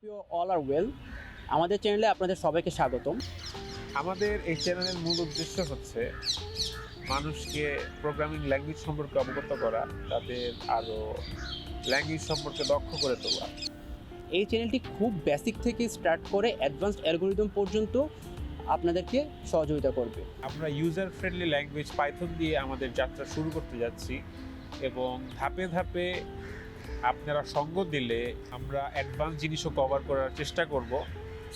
You all are well. আমাদের চ্যানেলে আপনাদের সবাইকে স্বাগতম। আমাদের এই চ্যানেলের মূল উদ্দেশ্য হচ্ছে মানুষকে প্রোগ্রামিং ল্যাঙ্গুয়েজ সম্পর্কে অবগত করা, তাদের আরও ল্যাঙ্গুয়েজ সম্পর্কে দক্ষ করে তোলা। এই চ্যানেলটি খুব বেসিক থেকে স্টার্ট করে অ্যাডভান্সড অ্যালগোরিদম পর্যন্ত আপনাদেরকে সহযোগিতা করবে। আমরা ইউজার ফ্রেন্ডলি ল্যাঙ্গুয়েজ পাইথন দিয়ে আমাদের যাত্রা শুরু করতে যাচ্ছি এবং ধাপে ধাপে আপনারা সঙ্গ দিলে আমরা অ্যাডভান্স জিনিসও কভার করার চেষ্টা করব।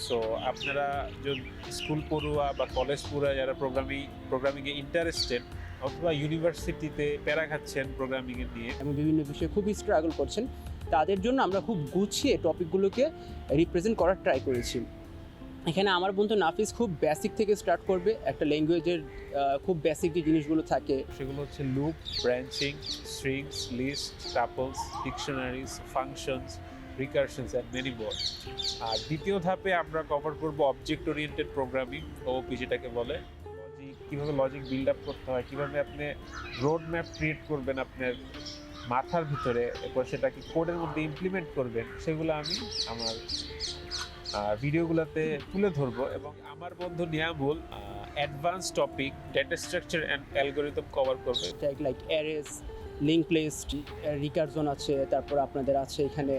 সো আপনারা যদি স্কুল পড়ুয়া বা কলেজ পড়ুয়া যারা প্রোগ্রামিংয়ে ইন্টারেস্টেড অথবা ইউনিভার্সিটিতে প্যারা খাচ্ছেন প্রোগ্রামিংয়ে নিয়ে এবং বিভিন্ন বিষয়ে খুবই স্ট্রাগল করছেন, তাদের জন্য আমরা খুব গুছিয়ে টপিকগুলোকে রিপ্রেজেন্ট করার ট্রাই করেছি। এখানে আমার বন্ধু নাফিস খুব বেসিক থেকে স্টার্ট করবে। একটা ল্যাঙ্গুয়েজের খুব বেসিক যে জিনিসগুলো থাকে সেগুলো হচ্ছে loop, branching, strings, list, tuples, dictionaries, functions, recursions and many more. আর দ্বিতীয় ধাপে আমরা কভার করব অবজেক্ট ওরিয়েন্টেড প্রোগ্রামিং, ওপি যেটাকে বলে। কীভাবে লজিক বিল্ড আপ করতে হয়, কীভাবে আপনি রোড ম্যাপ ক্রিয়েট করবেন আপনার মাথার ভিতরে, এরপর সেটাকে কোডের মধ্যে ইমপ্লিমেন্ট করবেন, সেগুলো আমি আমার ভিডিওগুলোতে তুলে ধরবো। এবং আমার বন্ধু Niamul advance topic data structure and algorithm cover করবে, লাইক অ্যারেস, লিঙ্ক লিস্ট, রিকারজন আছে, তারপর আপনাদের আছে এখানে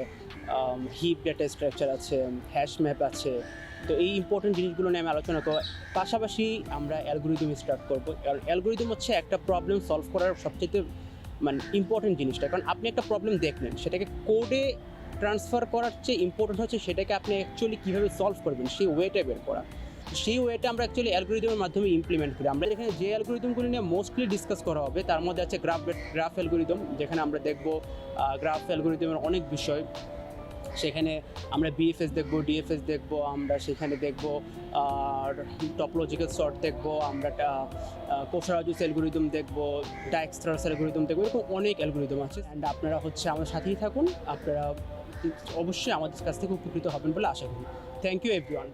হিপ ডেটা স্ট্রাকচার আছে, হ্যাশ ম্যাপ আছে। তো এই ইম্পর্টেন্ট জিনিসগুলো নিয়ে আমি আলোচনা করব। পাশাপাশি আমরা অ্যালগোরিদম স্টার্ট করব। আর অ্যালগোরিদম হচ্ছে একটা প্রবলেম সলভ করার সবচেয়ে ইম্পর্টেন্ট জিনিসটা। কারণ আপনি একটা প্রবলেম দেখলেন, সেটাকে কোডে ট্রান্সফার করার চেয়ে ইম্পর্টেন্ট হচ্ছে সেটাকে আপনি অ্যাকচুয়ালি কীভাবে সলভ করবেন, সেই ওয়েটা বের করা। সেই ওয়েটা আমরা অ্যাকচুয়ালি অ্যালগোরিদমের মাধ্যমে ইমপ্লিমেন্ট করি। আমরা এখানে যে অ্যালগোরিদমগুলো নিয়ে মোস্টলি ডিসকাস করা হবে তার মধ্যে আছে গ্রাফ অ্যালগোরিদম, যেখানে আমরা দেখব গ্রাফ অ্যালগোরিদমের অনেক বিষয়। সেখানে আমরা বিএফএস দেখব, ডিএফএস দেখব, আমরা সেখানে দেখব আর টপোলজিক্যাল সর্ট দেখব, আমরা কোসারাজুস অ্যালগোরিদম দেখব, ডাইক্সট্রাস অ্যালগোরিদম দেখব। এরকম অনেক অ্যালগোরিদম আছে। অ্যান্ড আপনারা আমাদের সাথেই থাকুন। আপনারা অবশ্যই আমাদের কাছ থেকে উপকৃত হবেন বলে আশা করি। Thank you everyone.